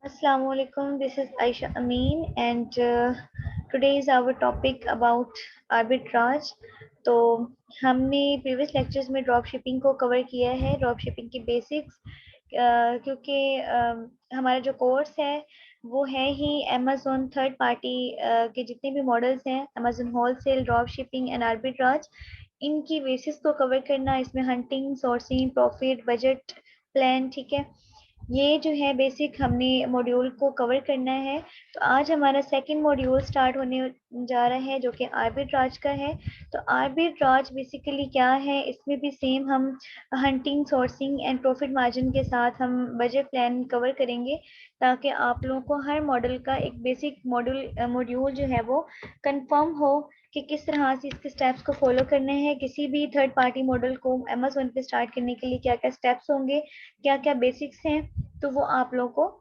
Assalamu alaikum. This is Aisha Amin, and today is our topic about arbitrage. तो हमने previous lectures में drop shipping को cover किया है, ड्रॉप शिपिंग की बेसिक्स, क्योंकि हमारा जो कोर्स है वो है ही अमेजोन थर्ड पार्टी के जितने भी मॉडल्स हैं, Amazon wholesale, drop shipping and arbitrage, इनकी बेसिस को कवर करना। इसमें hunting, sourcing, profit, budget plan, ठीक है, ये जो है बेसिक हमने मॉड्यूल को कवर करना है। तो आज हमारा सेकंड मॉड्यूल स्टार्ट होने जा रहा है जो कि आर्बिट्राज का है। तो आर्बिट्राज बेसिकली क्या है, इसमें भी सेम हम hunting, sourcing and profit margin के साथ हम बजट प्लान कवर करेंगे, ताकि आप लोगों को हर मॉडल का एक बेसिक मॉड्यूल जो है वो कंफर्म हो कि किस तरह से इसके स्टेप्स को फॉलो करने हैं। किसी भी थर्ड पार्टी मॉडल को अमेजोन पे स्टार्ट करने के लिए क्या क्या स्टेप्स होंगे, क्या क्या बेसिक्स हैं, तो वो आप लोगों को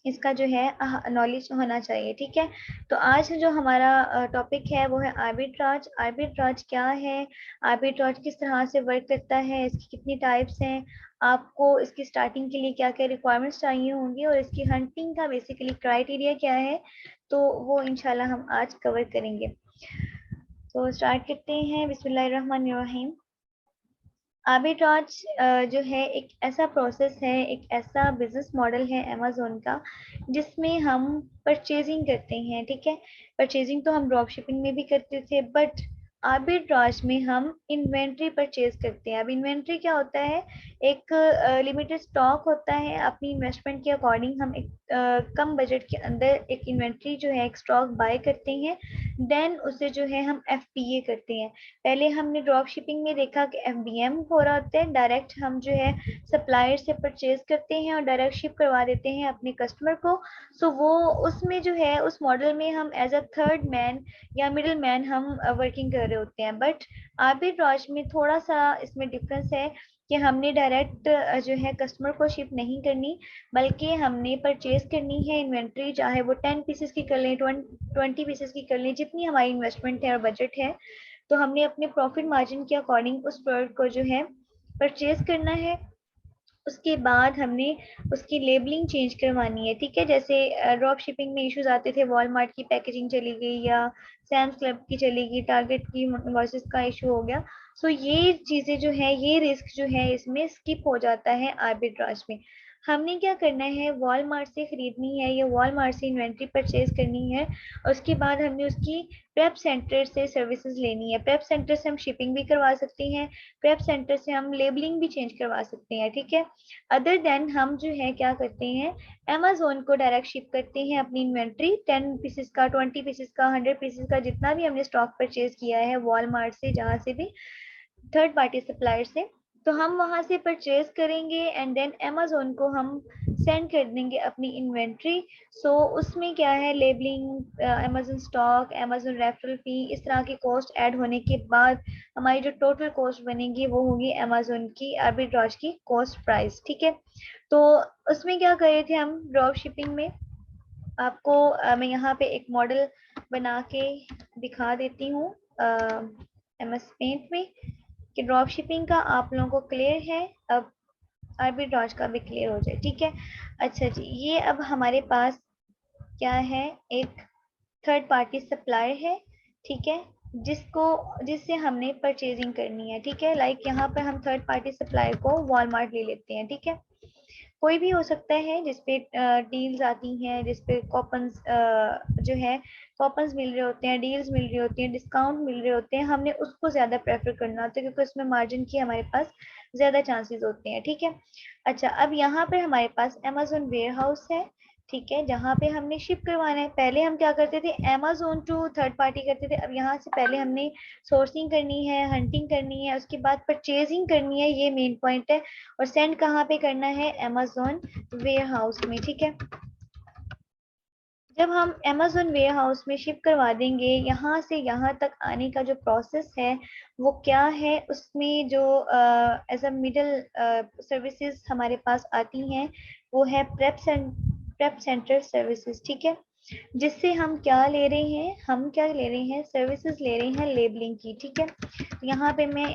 इसका जो है नॉलेज होना चाहिए। ठीक है, तो आज जो हमारा टॉपिक है वो है आर्बिट्राज। आर्बिट्राज क्या है, आर्बिट्राज किस तरह से वर्क करता है, इसकी कितनी टाइप्स हैं, आपको इसकी स्टार्टिंग के लिए क्या क्या रिक्वायरमेंट्स चाहिए होंगी, और इसकी हंटिंग का बेसिकली क्राइटेरिया क्या है, तो वो इंशाल्लाह हम आज कवर करेंगे। तो स्टार्ट करते हैं, बिस्मिल्लाहिर्रहमानिर्रहीम। आर्बिट्राज जो है एक ऐसा प्रोसेस है, एक ऐसा बिजनेस मॉडल है अमेजोन का, जिसमें हम परचेजिंग करते हैं। ठीक है, परचेजिंग तो हम ड्रॉप शिपिंग में भी करते थे, बट आर्बिट्राज में हम इन्वेंट्री परचेज करते हैं। अब इन्वेंट्री क्या होता है, एक लिमिटेड स्टॉक होता है, अपनी इन्वेस्टमेंट के अकॉर्डिंग हम एक कम बजट के अंदर एक इन्वेंट्री जो है, एक स्टॉक बाय करते हैं, देन उसे जो है हम एफपीए करते हैं। पहले हमने ड्रॉप शिपिंग में देखा कि एफबीएम हो रहा होता है, डायरेक्ट हम जो है सप्लायर से परचेज करते हैं और डायरेक्ट शिप करवा देते हैं अपने कस्टमर को। सो वो उसमें जो है, उस मॉडल में हम एज अ थर्ड मैन या मिडिल मैन हम वर्किंग कर रहे होते हैं। बट आर्बिट्राज में थोड़ा सा इसमें डिफरेंस है कि हमने डायरेक्ट जो है कस्टमर को शिप नहीं करनी, बल्कि हमने परचेज करनी है इन्वेंट्री, चाहे वो 10 पीसेस की कर लें, 20 पीसेस की कर लें, जितनी हमारी इन्वेस्टमेंट है और बजट है, तो हमने अपने प्रॉफिट मार्जिन के अकॉर्डिंग उस प्रोडक्ट को जो है परचेज करना है। उसके बाद हमने उसकी लेबलिंग चेंज करवानी है। ठीक है, जैसे ड्रॉप शिपिंग में इश्यूज आते थे, वॉलमार्ट की पैकेजिंग चली गई या सैम्स क्लब की चली गई, टारगेट की इनवॉइसेस का इशू हो गया। सो ये चीजें जो है, ये रिस्क जो है इसमें स्किप हो जाता है आर्बिट्राज में। हमने क्या करना है, वॉलमार्ट से खरीदनी है या वॉलमार्ट से इन्वेंट्री परचेज करनी है, और उसके बाद हमने उसकी प्रेप सेंटर से सर्विसेज लेनी है। प्रेप सेंटर से हम शिपिंग भी करवा सकते हैं, प्रेप सेंटर से हम लेबलिंग भी चेंज करवा सकते हैं। ठीक है, अदर देन हम जो है क्या करते हैं, अमेजोन को डायरेक्ट शिप करते हैं अपनी इन्वेंट्री, 10 पीसेस का, 20 पीसेस का, 100 पीसेस का, जितना भी हमने स्टॉक परचेज किया है वॉलमार्ट से, जहाँ से भी थर्ड पार्टी सप्लायर से, तो हम वहां से परचेज करेंगे एंड देन अमेजोन को हम सेंड कर देंगे अपनी इन्वेंट्री। सो उसमें क्या है, labelling, Amazon stock, Amazon referral fee, इस तरह की कॉस्ट ऐड होने के बाद हमारी जो टोटल कॉस्ट बनेगी वो होगी अमेजोन की आर्बिट्राज की कॉस्ट प्राइस। ठीक है, तो उसमें क्या करे थे हम ड्रॉप शिपिंग में, आपको मैं यहाँ पे एक मॉडल बना के दिखा देती हूँ एमएस पेंट में, कि ड्रॉप शिपिंग का आप लोगों को क्लियर है। अब आर्बिट्राज का भी क्लियर हो जाए। ठीक है, अच्छा जी, ये अब हमारे पास क्या है, एक थर्ड पार्टी सप्लायर है। ठीक है, जिसको जिससे हमने परचेजिंग करनी है। ठीक है, लाइक यहाँ पे हम थर्ड पार्टी सप्लायर को वॉलमार्ट ले लेते हैं। ठीक है, कोई भी हो सकता है जिसपे डील्स आती हैं, जिसपे कॉपन्स जो है कॉपन्स मिल रहे होते हैं, डील्स मिल रही होती हैं, डिस्काउंट मिल रहे होते हैं, हमने उसको ज़्यादा प्रेफर करना होता है, क्योंकि उसमें मार्जिन की हमारे पास ज़्यादा चांसेस होते हैं। ठीक है, अच्छा, अब यहाँ पे हमारे पास अमेजोन वेयर हाउस है। ठीक है, जहाँ पे हमने शिप करवाना है। पहले हम क्या करते थे, अमेजोन टू थर्ड पार्टी करते थे, अब यहाँ से पहले हमने सोर्सिंग करनी है, हंटिंग करनी है, उसके बाद परचेजिंग करनी है, ये मेन पॉइंट है। और सेंड कहाँ पे करना है, अमेजोन वेयर हाउस में। ठीक है, जब हम अमेजोन वेयर हाउस में शिप करवा देंगे, यहाँ से यहाँ तक आने का जो प्रोसेस है वो क्या है, उसमें जो एज अ मिडल सर्विसेज हमारे पास आती हैं, वो है प्रेप सेंटर सर्विसेज। ठीक है, जिससे हम क्या ले रहे हैं, हम क्या ले रहे हैं, सर्विसेज ले रहे हैं लेबलिंग की, ठीक है। तो यहाँ पे मैं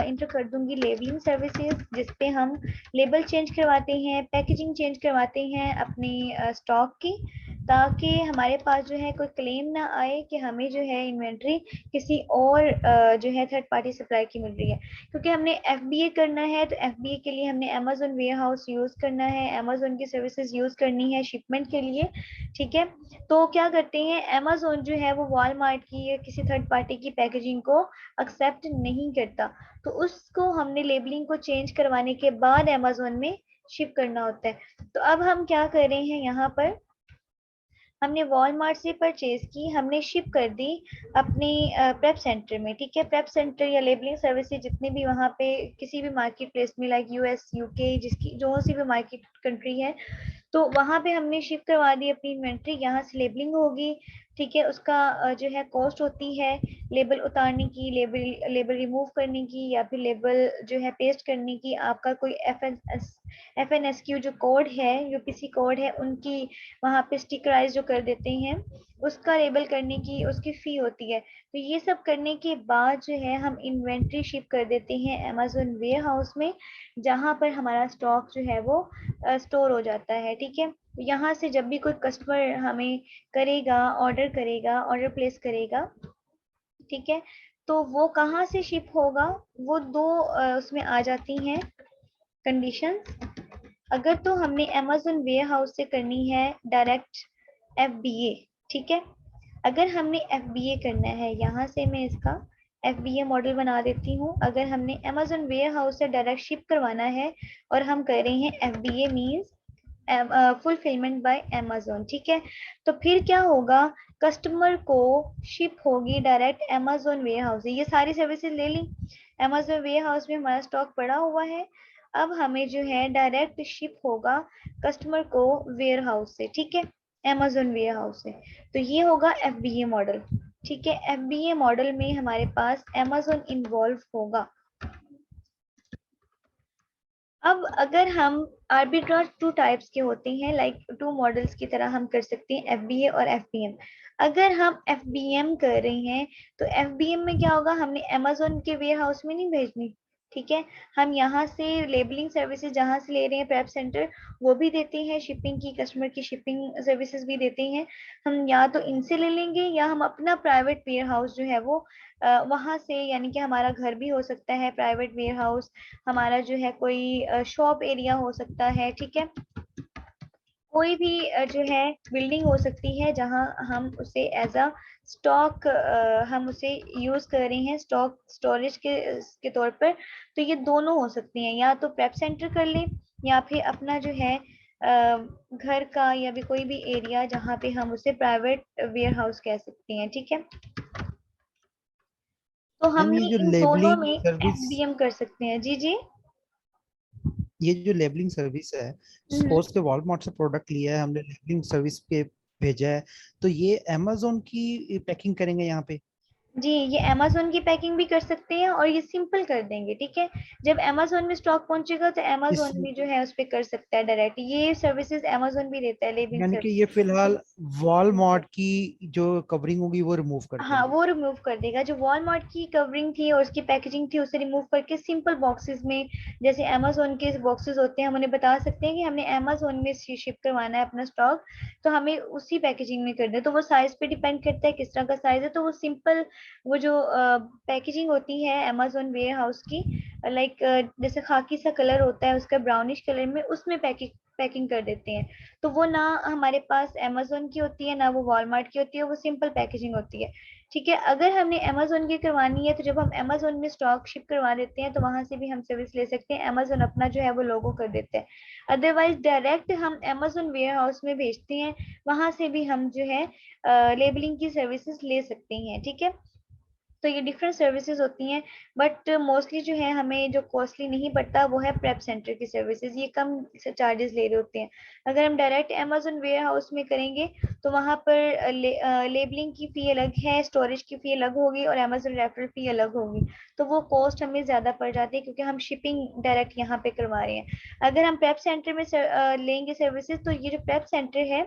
इंटर कर दूंगी लेबलिंग सर्विसेज, जिसपे हम लेबल चेंज करवाते हैं, पैकेजिंग चेंज करवाते हैं अपनी स्टॉक की, ताकि हमारे पास जो है कोई क्लेम ना आए कि हमें जो है इन्वेंट्री किसी और जो है थर्ड पार्टी सप्लाई की मिल रही है। क्योंकि हमने एफबीए करना है, तो एफबीए के लिए हमने अमेजोन वेयर हाउस यूज करना है, अमेजोन की सर्विसेज यूज करनी है शिपमेंट के लिए, ठीक है। तो क्या करते हैं, अमेजोन जो है वो वॉलमार्ट की या किसी थर्ड पार्टी की पैकेजिंग को एक्सेप्ट नहीं करता, तो उसको हमने लेबलिंग को चेंज करवाने के बाद अमेजोन में शिप करना होता है। तो अब हम क्या कर रहे हैं, यहाँ पर हमने वॉलमार्ट से परचेज की, हमने शिप कर दी अपनी प्रेप सेंटर में, ठीक है। प्रेप सेंटर या लेबलिंग सर्विसेज जितने भी वहाँ पे किसी भी मार्केट प्लेस में, लाइक यूएस, यूके, जिसकी जो सी भी मार्केट कंट्री है, तो वहां पे हमने शिफ्ट करवा दी अपनी इन्वेंट्री, यहाँ से लेबलिंग होगी, ठीक है। उसका जो है कॉस्ट होती है लेबल उतारने की, लेबल लेबल रिमूव करने की, या फिर लेबल जो है पेस्ट करने की, आपका कोई एफ एन एस क्यू जो कोड है, यूपीसी कोड है, उनकी वहां पे स्टिकराइज जो कर देते हैं, उसका लेबल करने की उसकी फी होती है। तो ये सब करने के बाद जो है हम इन्वेंट्री शिप कर देते हैं अमेजोन वेयर हाउस में, जहां पर हमारा स्टॉक जो है वो स्टोर हो जाता है, ठीक है। यहाँ से जब भी कोई कस्टमर हमें करेगा, ऑर्डर करेगा, ऑर्डर प्लेस करेगा, ठीक है, तो वो कहाँ से शिप होगा, वो दो उसमें आ जाती हैं कंडीशंस। अगर तो हमने अमेजोन वेयर हाउस से करनी है डायरेक्ट एफबीए, ठीक है। अगर हमने एफबीए करना है, यहाँ से मैं इसका एफबीए मॉडल बना देती हूँ। अगर हमने अमेजोन वेयर हाउस से डायरेक्ट शिप करवाना है और हम कर रहे हैं FBA means fulfilment bye Amazon, ठीक है। तो फिर क्या होगा, कस्टमर को शिप होगी डायरेक्ट अमेजोन वेयर हाउस से। ये सारी सर्विसेज ले ली, अमेजोन वेयर हाउस में हमारा स्टॉक पड़ा हुआ है, अब हमें जो है डायरेक्ट शिप होगा कस्टमर को वेयर हाउस से, ठीक है, अमेजोन वेयर हाउस से। तो ये होगा एफबीए मॉडल, ठीक है। एफबीए मॉडल में हमारे पास अमेजोन इन्वॉल्व होगा। अब अगर हम आर्बिट्राज टू टाइप्स के होते हैं, लाइक टू मॉडल्स की तरह हम कर सकते हैं एफबीए और एफबीएम। अगर हम एफबीएम कर रहे हैं, तो एफबीएम में क्या होगा, हमने अमेजोन के वेयर हाउस में नहीं भेजनी, ठीक है। हम यहाँ से लेबलिंग सर्विसेज जहाँ से ले रहे हैं प्रेप सेंटर, वो भी देते हैं, शिपिंग की, कस्टमर की शिपिंग सर्विसेज भी देते हैं। हम या तो इनसे ले लेंगे, या हम अपना प्राइवेट वेयर हाउस जो है वो वहां से, यानी कि हमारा घर भी हो सकता है प्राइवेट वेयर हाउस, हमारा जो है कोई शॉप एरिया हो सकता है, ठीक है। कोई भी जो है बिल्डिंग हो सकती है जहां हम उसे एज अ स्टॉक हम उसे यूज कर रहे हैं स्टॉक स्टोरेज के तौर पर। तो ये दोनों हो सकती हैं, या तो प्रेप सेंटर कर लें, या फिर अपना जो है घर का या भी कोई भी एरिया जहाँ पे हम उसे प्राइवेट वेयर हाउस कह सकते हैं, ठीक है। तो मैम ये हमने जो इन दोनों लेबलिंग में सर्विस, एफबीएम कर सकते हैं। जी जी। ये जो लेबलिंग सर्विस है, हम्म। सपोज के वॉलमार्ट से प्रोडक्ट लिया है हमने, लेबलिंग सर्विस पे भेजा है, तो ये अमेजोन की पैकिंग करेंगे यहाँ पे? जी, ये अमेज़न की पैकिंग भी कर सकते हैं और ये सिंपल कर देंगे, ठीक है। जब अमेज़न में स्टॉक पहुंचेगा तो इस अमेज़न भी जो है उस पे कर सकता है डायरेक्ट, ये सर्विसेज अमेज़न भी देता है, लेबलिंग यानी कि ये सर्विसेज। फिलहाल वॉलमार्ट की जो कवरिंग होगी वो रिमूव कर हाँ, देंगे। वो रिमूव कर देगा, जो वॉलमार्ट की कवरिंग थी और उसकी पैकेजिंग थी उसे रिमूव करके सिंपल बॉक्सेस में, जैसे अमेज़न के बॉक्सेस होते हैं, हम उन्हें बता सकते हैं कि हमने अमेज़न में शिप करवाना है अपना स्टॉक, तो हमें उसी पैकेजिंग में करना है। तो वो साइज पे डिपेंड करता है किस तरह का साइज है, तो वो सिंपल वो जो पैकेजिंग होती है अमेज़न वेयर हाउस की, लाइक जैसे खाकी सा कलर होता है उसका, ब्राउनिश कलर में, उसमें पैकिंग पैकिंग कर देते हैं। तो वो ना हमारे पास अमेज़न की होती है, ना वो वॉलमार्ट की होती है, वो सिंपल पैकेजिंग होती है, ठीक है। अगर हमने अमेज़न की करवानी है, तो जब हम अमेज़न में स्टॉक शिप करवा देते हैं, तो वहां से भी हम सर्विस ले सकते हैं, अमेज़न अपना जो है वो लोगो कर देते हैं। अदरवाइज डायरेक्ट हम अमेज़न वेयर हाउस में भेजते हैं, वहां से भी हम जो है लेबलिंग की सर्विसेज ले सकते हैं, ठीक है। तो ये डिफरेंट सर्विसेज होती हैं, बट मोस्टली जो है हमें जो कॉस्टली नहीं पड़ता वो है प्रेप सेंटर की सर्विसेज, ये कम चार्जेस ले रहे होते हैं। अगर हम डायरेक्ट अमेजोन वेयर हाउस में करेंगे तो वहाँ पर लेबलिंग की फी अलग है, स्टोरेज की फी अलग होगी और अमेजोन रेफरल फी अलग होगी, तो वो कॉस्ट हमें ज्यादा पड़ जाती है क्योंकि हम शिपिंग डायरेक्ट यहाँ पे करवा रहे हैं। अगर हम प्रेप सेंटर में लेंगे सर्विसेज, तो ये जो प्रेप सेंटर है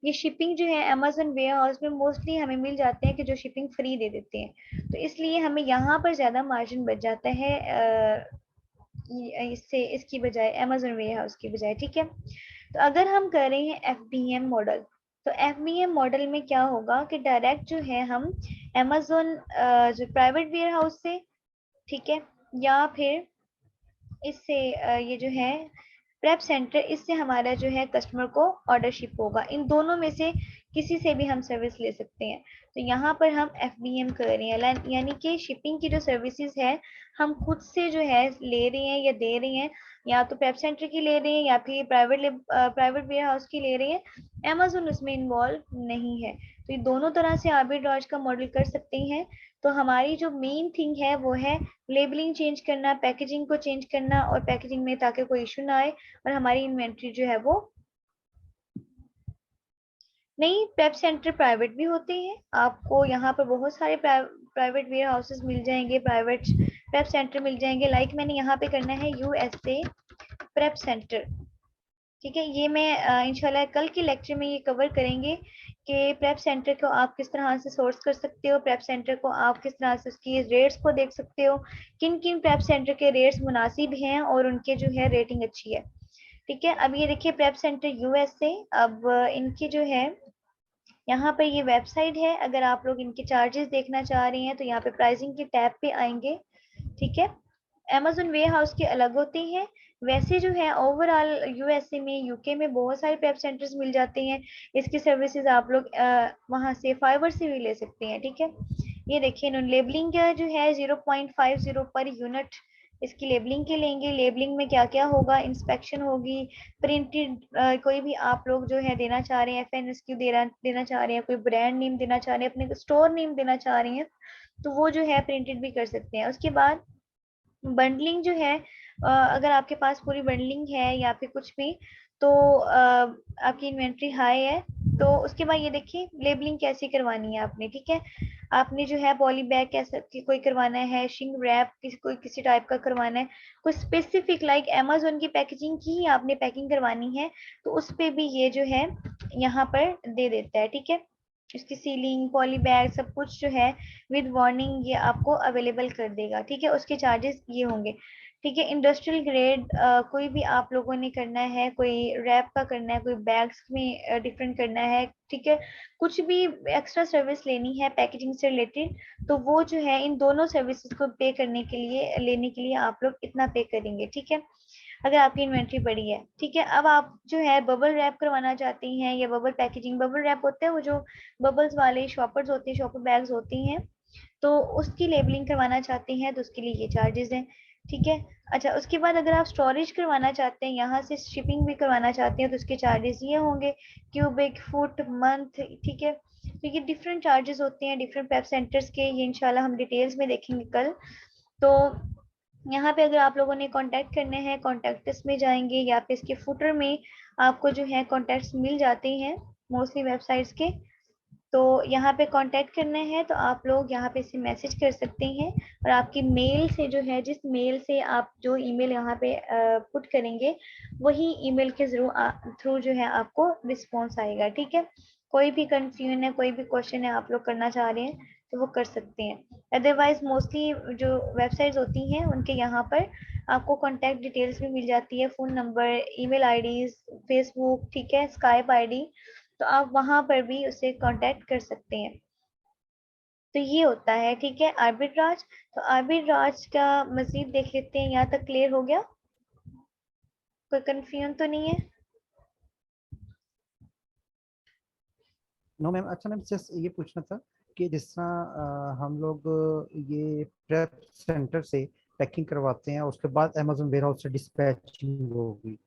ये शिपिंग जो है अमेजोन वेयर हाउस में मोस्टली हमें मिल जाते हैं कि जो शिपिंग फ्री दे देते हैं, तो इसलिए हमें यहाँ पर ज्यादा मार्जिन बच जाता है इससे इसकी बजाय अमेजोन वेयर हाउस की बजाय, ठीक है। तो अगर हम कर रहे हैं FBM मॉडल, तो FBM मॉडल में क्या होगा कि डायरेक्ट जो है हम अमेजोन जो प्राइवेट वेयर हाउस से, ठीक है, या फिर इससे ये जो है प्रेप सेंटर, इससे हमारा जो है कस्टमर को ऑर्डर शिप होगा, इन दोनों में से किसी से भी हम सर्विस ले सकते हैं। तो यहाँ पर हम FBM कर रहे हैं, यानी कि शिपिंग की जो सर्विसेज है हम खुद से जो है ले रहे हैं या दे रहे हैं, या तो प्रेप सेंटर की ले रहे हैं या फिर प्राइवेट वेयर हाउस की ले रहे हैं, अमेजोन उसमें इन्वॉल्व नहीं है। तो ये दोनों तरह से आर्बिट्राज का मॉडल कर सकते हैं। तो हमारी जो मेन थिंग है वो है लेबलिंग चेंज करना, पैकेजिंग को चेंज करना, और पैकेजिंग में ताकि कोई इशू ना आए और हमारी इन्वेंट्री जो है वो नहीं। प्रेप सेंटर प्राइवेट भी होते हैं, आपको यहाँ पर बहुत सारे प्राइवेट वेयर हाउसेस मिल जाएंगे, प्राइवेट प्रेप सेंटर मिल जाएंगे। लाइक मैंने यहाँ पे करना है USA प्रेप सेंटर, ठीक है। ये मैं इंशाल्लाह कल के लेक्चर में ये कवर करेंगे कि प्रेप सेंटर को आप किस तरह से सोर्स कर सकते हो, प्रेप सेंटर को आप किस तरह से उसकी रेट्स को देख सकते हो, किन किन प्रेप सेंटर के रेट्स मुनासिब हैं और उनके जो है रेटिंग अच्छी है, ठीक है। अब ये देखिए प्रेप सेंटर USA, अब इनकी जो है यहाँ पर ये वेबसाइट है। अगर आप लोग इनके चार्जेस देखना चाह रहे हैं तो यहाँ पे प्राइसिंग के टैब पे आएंगे, ठीक है। अमेजोन वेयर हाउस के अलग होते हैं, वैसे जो है ओवरऑल USA में, UK में बहुत सारे प्रेप सेंटर्स मिल जाते हैं। इसकी सर्विसेज आप लोग वहां से फाइबर से भी ले सकते हैं, ठीक है। ये देखिए इन्होंने लेबलिंग का जो है 0.50 पर यूनिट इसकी लेबलिंग के लेंगे। लेबलिंग में क्या क्या होगा, इंस्पेक्शन होगी, प्रिंटेड कोई भी आप लोग जो है देना चाह रहे हैं, FNSQ देना चाह रहे हैं, कोई ब्रांड नेम देना चाह रहे हैं, अपने स्टोर नेम देना चाह रहे हैं, तो वो जो है प्रिंटेड भी कर सकते हैं। उसके बाद बंडलिंग जो है, अगर आपके पास पूरी बंडलिंग है या फिर कुछ भी, तो आपकी इन्वेंट्री हाई है, तो उसके बाद ये देखिए लेबलिंग कैसी करवानी है आपने, ठीक है। आपने जो है पॉली बैग कैसे कोई करवाना है, शिंग रैप कोई किसी टाइप का करवाना है, कोई स्पेसिफिक लाइक अमेजोन की पैकेजिंग की ही आपने पैकिंग करवानी है, तो उस पे भी ये जो है यहाँ पर दे देता है, ठीक है। इसकी सीलिंग, पॉली बैग, सब कुछ जो है विद वार्निंग ये आपको अवेलेबल कर देगा, ठीक है। उसके चार्जेस ये होंगे, ठीक है। इंडस्ट्रियल ग्रेड कोई भी आप लोगों ने करना है, कोई रैप का करना है, कोई बैग्स में डिफरेंट करना है, ठीक है, कुछ भी एक्स्ट्रा सर्विस लेनी है पैकेजिंग से रिलेटेड, तो वो जो है इन दोनों सर्विसेज को पे करने के लिए, लेने के लिए आप लोग इतना पे करेंगे, ठीक है, अगर आपकी इन्वेंट्री बड़ी है, ठीक है। अब आप जो है बबल रैप करवाना चाहती हैं या बबल पैकेजिंग, बबल रैप होते हैं वो जो बबल्स वाले शॉपर्स होते हैं, शॉपर बैग्स होती हैं, तो उसकी लेबलिंग करवाना चाहते हैं तो उसके लिए ये चार्जेस हैं, ठीक है। अच्छा, उसके बाद अगर आप स्टोरेज करवाना चाहते हैं, यहाँ से शिपिंग भी करवाना चाहते हैं, तो उसके चार्जेस ये होंगे, क्यूबिक फुट मंथ, ठीक है। तो ये डिफरेंट चार्जेस होते हैं डिफरेंट वेब सेंटर्स के, ये इंशाल्लाह हम डिटेल्स में देखेंगे कल। तो यहाँ पे अगर आप लोगों ने कांटेक्ट करने हैं, कॉन्टेक्ट्स में जाएंगे या फिर इसके फुटर में आपको जो है कॉन्टेक्ट्स मिल जाते हैं मोस्टली वेबसाइट्स के, तो यहाँ पे कांटेक्ट करना है तो आप लोग यहाँ पे इसे मैसेज कर सकते हैं, और आपकी मेल से जो है, जिस मेल से आप जो ईमेल यहाँ पे पुट करेंगे वही ईमेल के थ्रू जो है आपको रिस्पॉन्स आएगा, ठीक है। कोई भी कंफ्यूजन है, कोई भी क्वेश्चन है आप लोग करना चाह रहे हैं तो वो कर सकते हैं। अदरवाइज मोस्टली जो वेबसाइट्स होती हैं उनके यहाँ पर आपको कॉन्टेक्ट डिटेल्स भी मिल जाती है, phone number, email IDs, Facebook, ठीक है, स्काइप आईडी, तो आप वहां पर भी उसे कांटेक्ट कर सकते हैं। तो ये होता है, ठीक है, आर्बिट्राज। तो आर्बिट्राज का मजीद देख लेते हैं, यहाँ तक क्लियर हो गया, कोई कंफ्यूजन तो नहीं है? नो मैम, अच्छा मैम जस्ट ये पूछना था कि जिस तरह हम लोग ये प्रेप सेंटर से पैकिंग करवाते हैं, उसके बाद अमेजोन वेयर हाउस से डिस्पैचिंग होगी,